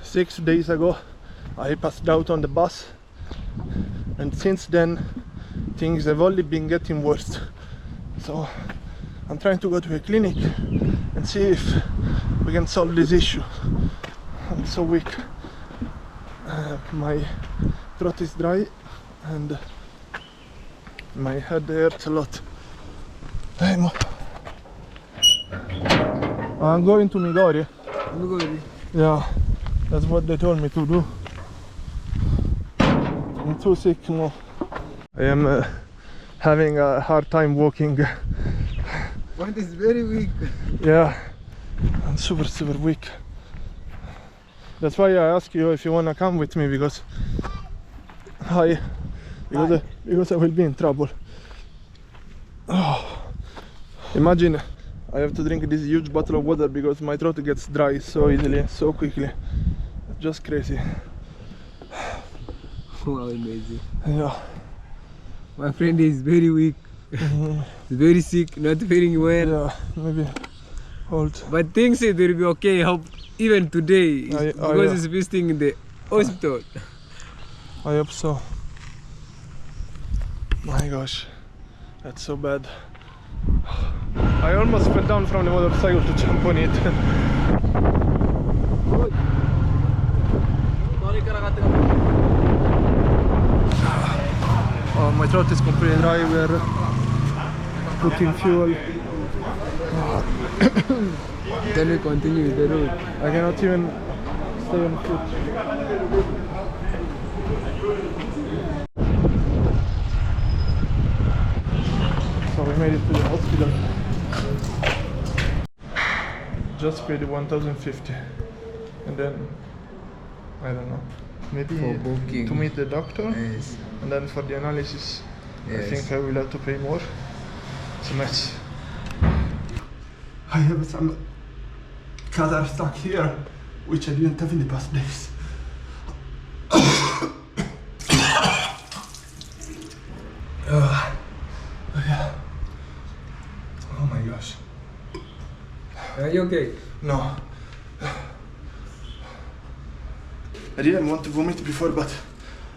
6 days ago I passed out on the bus, and since then things have only been getting worse. So I'm trying to go to a clinic and see if we can solve this issue. I'm so weak. My throat is dry and my head hurts a lot. I'm going to Migori. Yeah, that's what they told me to do. I'm too sick now. I am having a hard time walking. Ponte is very weak. Yeah, I'm super weak. That's why I ask you if you wanna come with me, because I will be in trouble. Oh. Imagine I have to drink this huge bottle of water because my throat gets dry so easily, so quickly. Just crazy. Wow, amazing. Yeah. My friend is very weak. He's very sick, not feeling well. Yeah, maybe hold. But things say they will be okay. Hope even today, because he's visiting in the hospital. I hope so. My gosh, that's so bad. I almost fell down from the motorcycle to jump on it. Oh, my throat is completely dry. We're putting fuel. Then we continue with the road. I cannot even stay on foot. So we made it to the hospital. Just paid 1,050, and then I don't know, maybe to meet the doctor. Yes. And then for the analysis, yes. I think I will have to pay more. It's a mess. I have some catheter stuck here, which I didn't have in the past days. Yeah. Oh my gosh. Are you okay? No. I didn't want to vomit before, but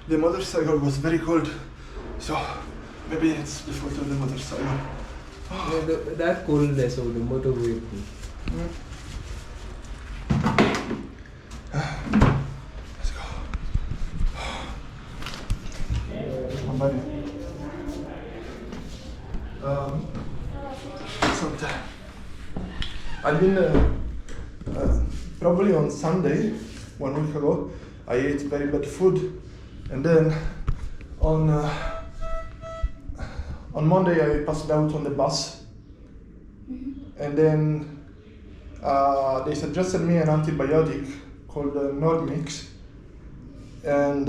the motorcycle was very cold, so maybe it's the fault of the motorcycle. Yeah, that coldness of the motor vehicle. Let's go. Somebody. I've been probably on Sunday, 1 week ago, I ate very bad food, and then on Monday I passed out on the bus, and then they suggested me an antibiotic called Normix, and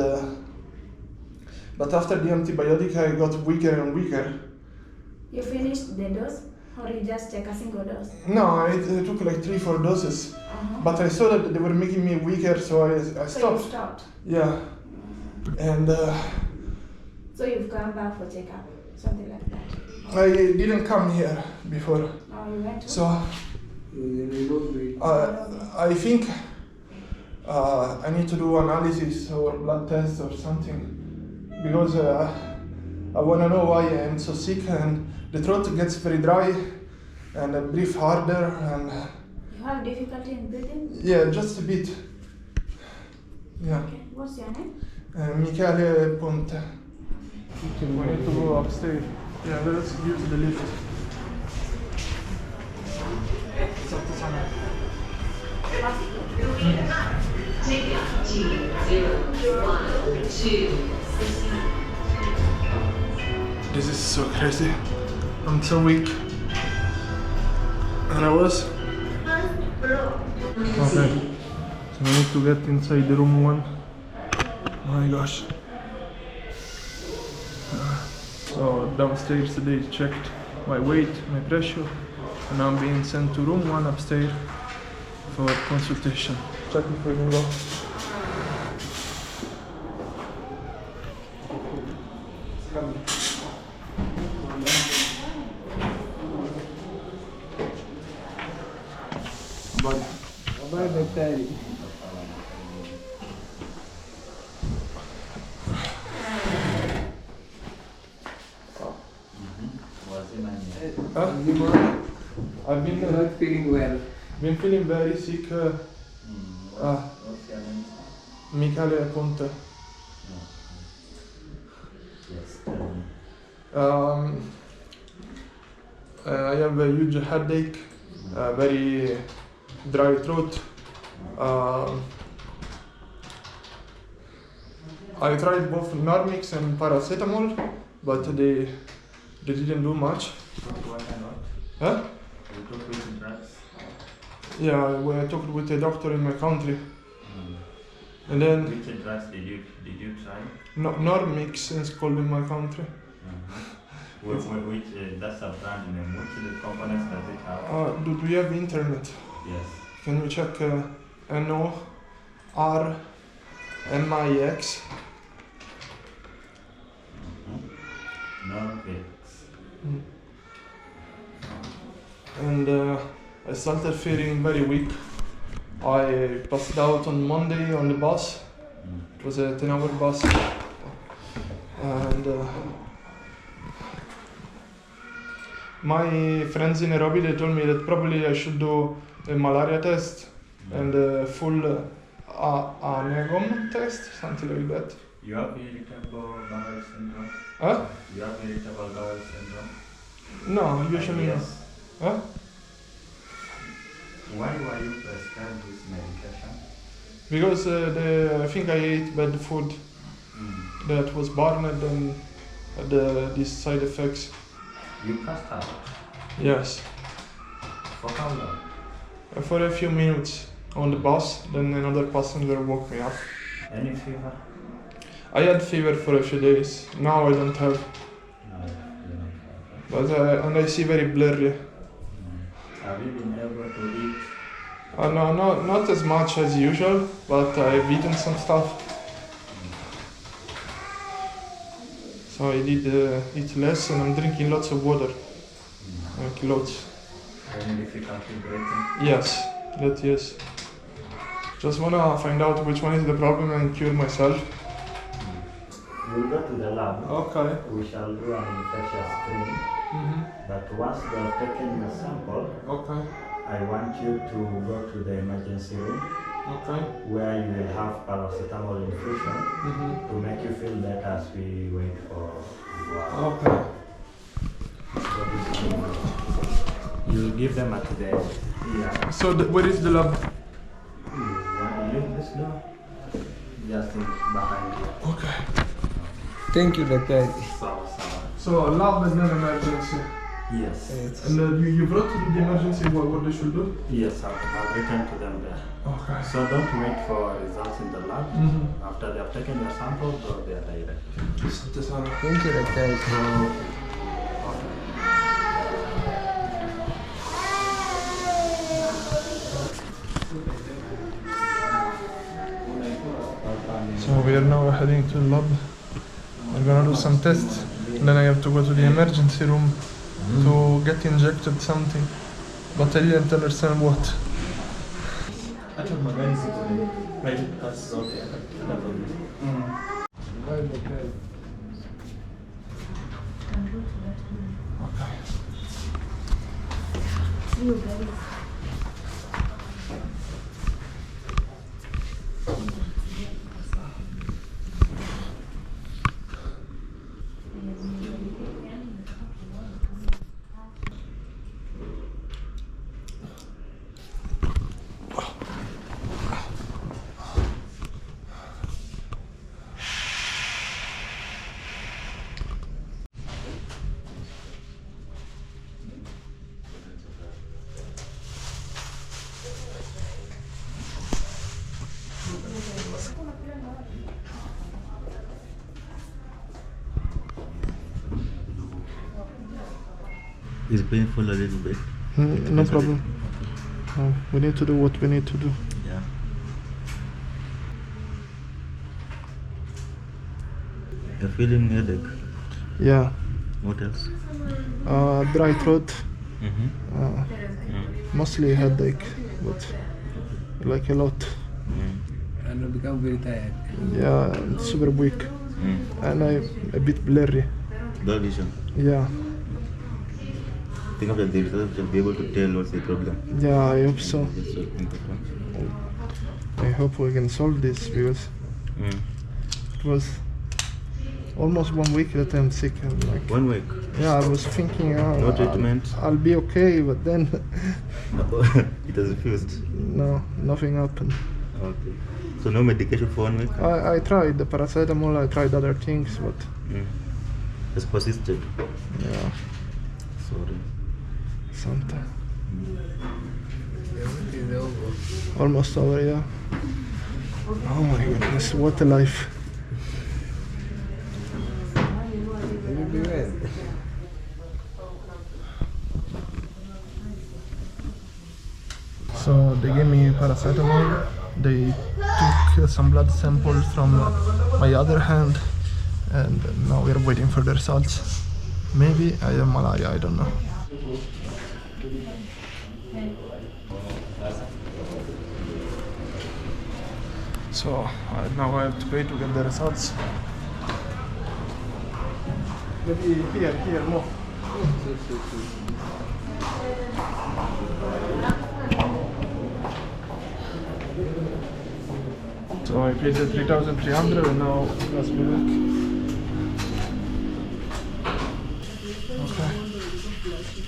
but after the antibiotic I got weaker and weaker. You finished the dose, or you just take a single dose? No, I took like 3-4 doses, but I saw that they were making me weaker, so I stopped. So you stopped? Yeah, and so you've come back for checkup, something like that? I didn't come here before. Oh, you went to? So I think I need to do analysis or blood test or something, because I want to know why I am so sick, and the throat gets very dry and I breathe harder, and you have difficulty in breathing? Yeah, just a bit. Yeah. Okay. What's your name? Michele Ponte. We need to go upstairs. Yeah, let's use the lift. This is so crazy. I'm so weak. And I was. Okay. So I need to get inside the room 1. My gosh. So downstairs they checked my weight, my pressure, and I'm being sent to room 1 upstairs for consultation. Check if we can go. Bye. Bye, Dr. I've been Not feeling well. been feeling very sick. What's your name? Malaria, Ponte. Yes, tell me. I have a huge headache, very dry throat. I tried both Normix and paracetamol, but they didn't do much. What and what? Huh? You took which drugs? Yeah, I talked with a doctor in my country, and then Which drugs did you try? Normix is called in my country. Which that's a brand name. Which components does it have? Do you have internet? Yes. Can you check NORMIX? Norvix. And I started feeling very weak. I passed out on Monday on the bus. It was a 10-hour bus. And my friends in Nairobi, they told me that probably I should do a malaria test and a full anegom test, something like that. You have irritable bowel syndrome? Huh? You have irritable bowel syndrome? No, usually no. Yes. Huh? Why were you prescribed this medication? Because I think I ate bad food that was burned and had these side effects. You passed out? Yes. For how long? For a few minutes on the bus, then another passenger woke me up. Any fever? I had fever for a few days. Now I don't have, No, you don't have but and I see very blurry. it. Have you been able to eat? No, not as much as usual, but I've eaten some stuff. So I did eat less, and I'm drinking lots of water. Like lots. Any difficulty breathing? Yes, that yes. Just wanna find out which one is the problem and cure myself. You'll go to the lab. Okay. We shall do an infectious screen. But once they have taken your sample, Okay. I want you to go to the emergency room Okay. where you will have paracetamol infusion to make you feel better as we wait for Okay. You'll give them at the So where is the lab? Want to leave this door? Just behind you. Okay. Thank you, Doctor. So lab and then emergency. Yes. And you brought to the emergency what they should do? Yes, I've written to them there. Okay. So don't wait for results in the lab. After they have taken your sample, go there directly. Thank you, Doctor. So we are now heading to the lab. We're gonna do some tests. And then I have to go to the emergency room to get injected something. But I didn't understand what. It's painful a little bit. No problem. We need to do what we need to do. Yeah. You're feeling headache. Yeah. What else? Dry throat. Mostly headache, but like a lot. And I become very tired. Yeah, super weak. And I'm a bit blurry. Blur vision. Yeah. think after the results they'll be able to tell what's the problem. Yeah, I hope so. Just solving that one. I hope we can solve this because it was almost 1 week that I'm sick. I'm like, 1 week. yeah, I was thinking No treatment. I'll be okay, but then It has refused. no, nothing happened. Okay. So no medication for 1 week? I tried the paracetamol, I tried other things, but It's persisted. yeah, Sorry. something. It is over. Almost over, yeah. Oh my goodness, what a life. It will be well. So they gave me paracetamol, they took some blood samples from my other hand, and now we're waiting for the results. Maybe I have malaria, I don't know. So now I have to wait to get the results. Maybe here, more. So I paid the 3,300 and now let's be back. Okay.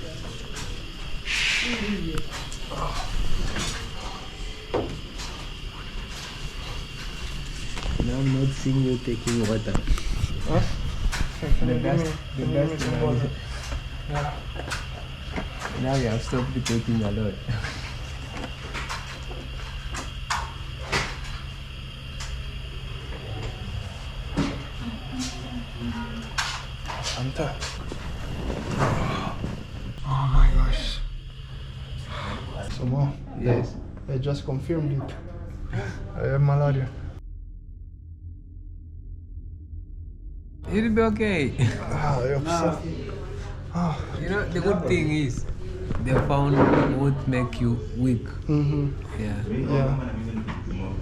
Now I'm not seeing you taking water. Huh? Can The you best- give the me best some one is- water? Yeah. Now you have stopped taking a lot. Santa. Oh my gosh. So Mo, Yes. I just confirmed it. I have malaria. It'll be okay. Ah, I hope so. Ah. You know, the good thing is they found what make you weak. Yeah. Yeah.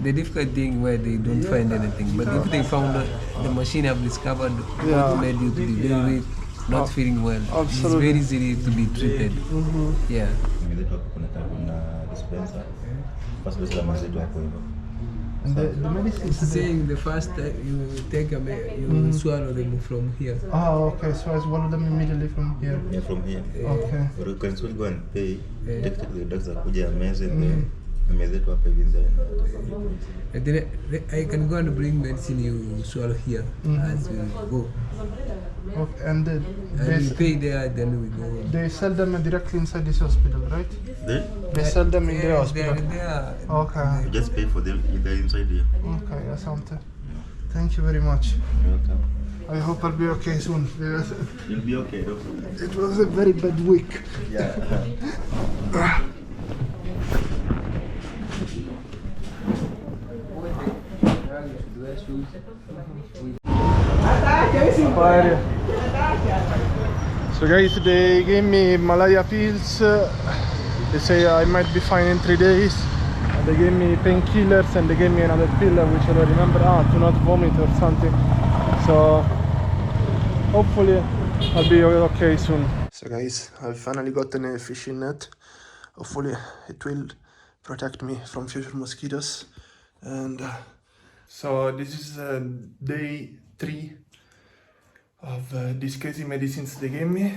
The difficult thing where they don't find anything, but if they found the machine have discovered Yeah. what made you to be very weak, not feeling well, Absolutely. it's very easy to be treated. Yeah. Nimeletwa hapo kuna dispenser. First dose la mazetu hapo hivyo. And the medicine It's today. saying the first time you take you swallow them from here. Ah, okay. So I swallow them immediately from here. Yeah, from here. Okay. But you can still go and pay. Yeah. Take the drugs akuja ameze then amezetu hapa hivi then. And then I can go and bring medicine you swallow here as we go. Okay. And And we pay there, then we go. they sell them directly inside this hospital, right? Then They sell them in the Yeah, hospital. there. Okay. you just pay for them. They're inside here. Okay, Asante. Thank you very much. You're welcome. I hope I'll be okay soon. Because You'll be okay, though. it was a very bad week. Yeah. So guys, they gave me malaria pills. They say I might be fine in 3 days. And they gave me painkillers and they gave me another pill which I don't remember. To not vomit or something. So hopefully I'll be okay soon. So guys, I've finally gotten a fishing net. Hopefully it will protect me from future mosquitoes. And so this is day 3 of these crazy medicines they gave me.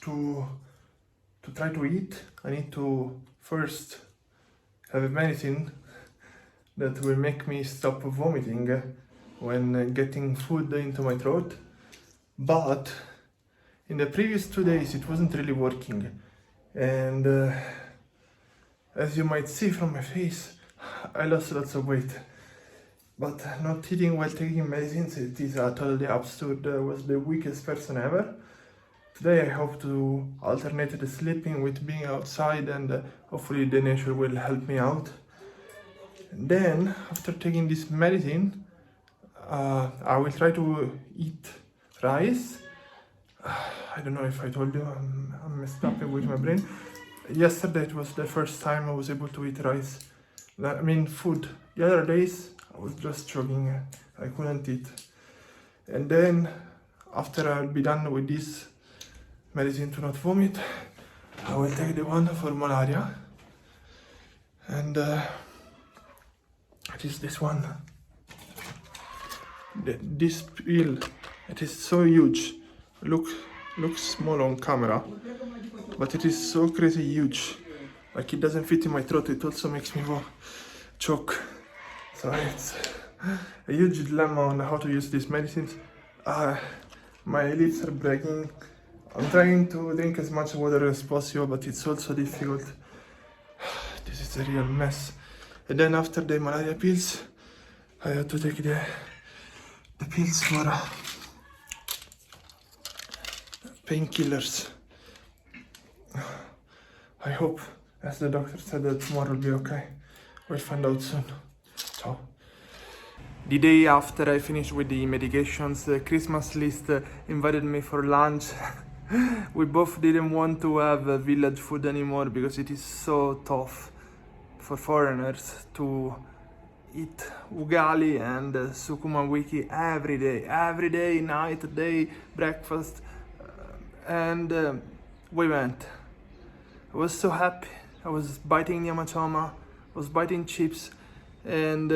To try to eat, I need to first have a medicine that will make me stop vomiting when getting food into my throat. But in the previous 2 days it wasn't really working, and as you might see from my face, I lost lots of weight. But not eating while taking medicines, it is totally absurd. I was the weakest person ever. Today I hope to alternate the sleeping with being outside, and hopefully the nature will help me out. And then, after taking this medicine, I will try to eat rice. I don't know if I told you, I'm messed up with my brain. Yesterday it was the first time I was able to eat rice. I mean food. The other days I was just struggling, I couldn't eat. And then after I'll be done with this medicine to not vomit, I will take the one for malaria, and it is this one. This pill, it is so huge. Looks small on camera, but it is so crazy huge. Like it doesn't fit in my throat. It also makes me choke. So it's a huge dilemma on how to use these medicines. My lips are breaking. I'm trying to drink as much water as possible, but it's also difficult. This is a real mess. And then after the malaria pills, I had to take the pills for painkillers. I hope, as the doctor said, that tomorrow will be okay. We'll find out soon. Ciao. The day after I finished with the medications, the Christmas list invited me for lunch. We both didn't want to have village food anymore because it is so tough for foreigners to eat ugali and sukuma wiki every day, night, day, breakfast, and we went. I was so happy. I was biting nyamachoma, I was biting chips, and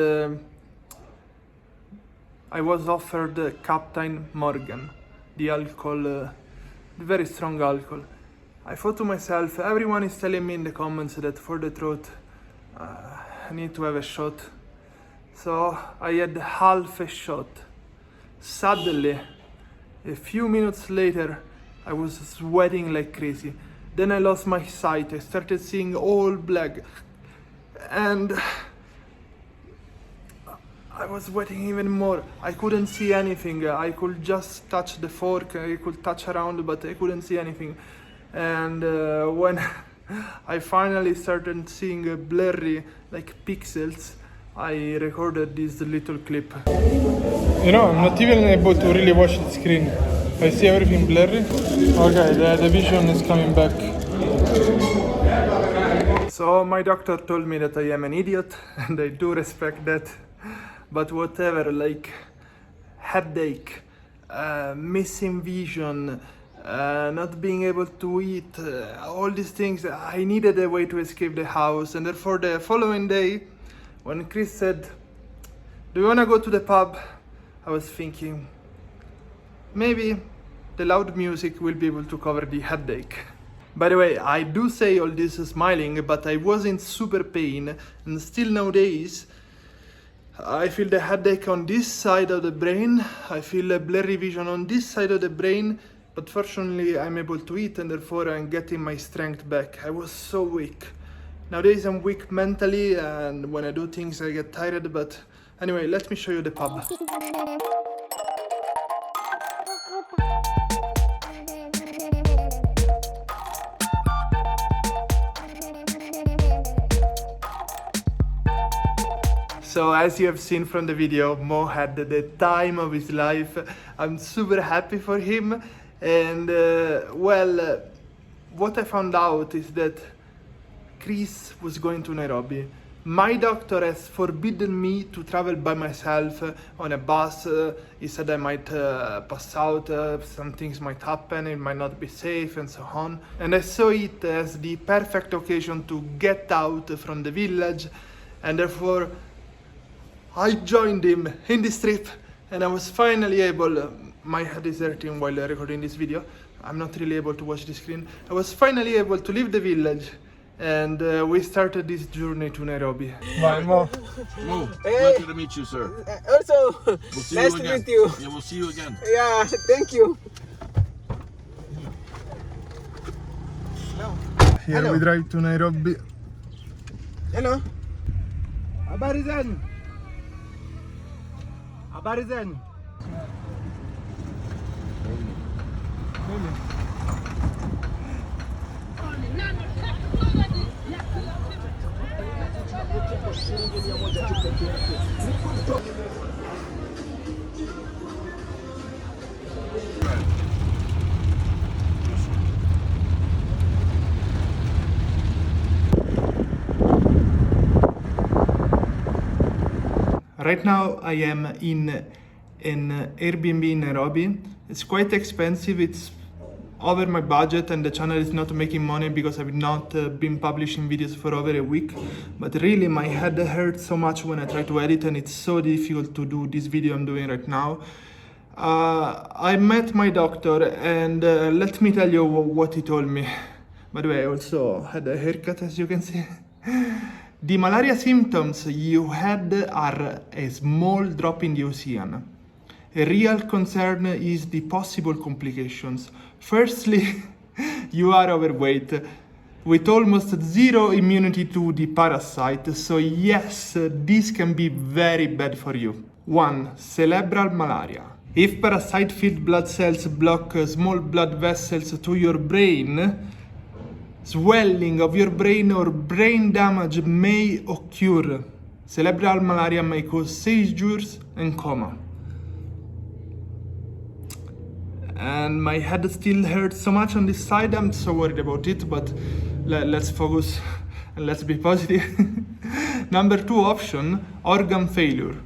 I was offered Captain Morgan, the alcohol, the very strong alcohol. I thought to myself, everyone is telling me in the comments that for the throat, I need to have a shot. So I had half a shot. Suddenly, a few minutes later, I was sweating like crazy. Then I lost my sight. I started seeing all black. And I was sweating even more. I couldn't see anything. I could just touch the fork. I could touch around, but I couldn't see anything. And when I finally started seeing blurry, like pixels, I recorded this little clip. You know, I'm not even able to really watch the screen. I see everything blurry. Okay, the vision is coming back. So my doctor told me that I am an idiot, and I do respect that. But whatever, like headache, missing vision, not being able to eat, all these things, I needed a way to escape the house. And therefore the following day, when Chris said, "Do you want to go to the pub?" I was thinking, maybe the loud music will be able to cover the headache. By the way, I do say all this smiling, but I was in super pain, and still nowadays, I feel the headache on this side of the brain, I feel a blurry vision on this side of the brain, but fortunately I'm able to eat, and therefore I'm getting my strength back. I was so weak. Nowadays I'm weak mentally, and when I do things I get tired, but anyway, let me show you the pub. So as you have seen from the video, Mo had the time of his life. I'm super happy for him. And what I found out is that Chris was going to Nairobi. My doctor has forbidden me to travel by myself on a bus. He said I might pass out, some things might happen, it might not be safe, and so on. And I saw it as the perfect occasion to get out from the village, and therefore I joined him in this trip, and I was finally able, my head is hurting while recording this video, I'm not really able to watch the screen. I was finally able to leave the village, and we started this journey to Nairobi. Bye, Mo. Mo, pleasure to meet you, sir. Also, We'll see nice you to again. meet you. Yeah, we'll see you again. Yeah, thank you. Here Hello. we drive to Nairobi. Hello. Habari zenu? Habari zenu? Right now I am in an Airbnb in Nairobi. It's quite expensive. It's over my budget and the channel is not making money because I've not been publishing videos for over a week. But really my head hurts so much when I try to edit, and it's so difficult to do this video I'm doing right now. I met my doctor, and let me tell you what he told me. By the way, I also had a haircut, as you can see. The malaria symptoms you had are a small drop in the ocean. A real concern is the possible complications. Firstly, you are overweight, with almost zero immunity to the parasite, so yes, this can be very bad for you. 1. Cerebral malaria. If parasite-filled blood cells block small blood vessels to your brain, swelling of your brain or brain damage may occur. Cerebral malaria may cause seizures and coma. And my head still hurts so much on this side, I'm so worried about it, but let's focus and let's be positive. Number 2 option, organ failure.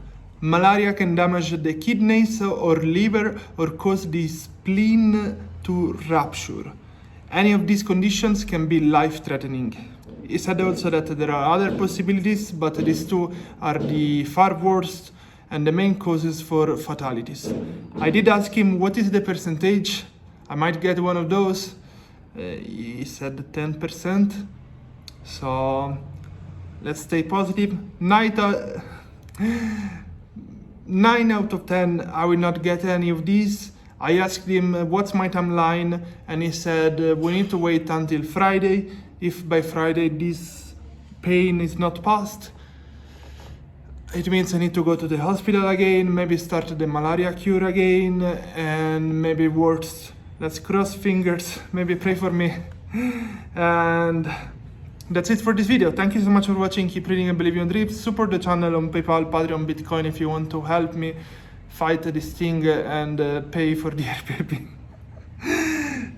Malaria can damage the kidneys or liver or cause the spleen to rupture. Any of these conditions can be life-threatening. He said also that there are other possibilities, but these two are the far worst and the main causes for fatalities. I did ask him what is the percentage. I might get one of those. He said 10%. So let's stay positive. 9 out of 10, I will not get any of these. I asked him what's my timeline, and he said we need to wait until Friday. If by Friday this pain is not past, it means I need to go to the hospital again, maybe start the malaria cure again, and maybe worse. Let's cross fingers, maybe pray for me. And that's it for this video. Thank you so much for watching. Keep reading and believing on dreams. Support the channel on PayPal, Patreon, Bitcoin if you want to help me fight this thing and pay for the Airbnb.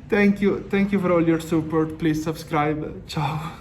Thank you for all your support. Please subscribe. Ciao.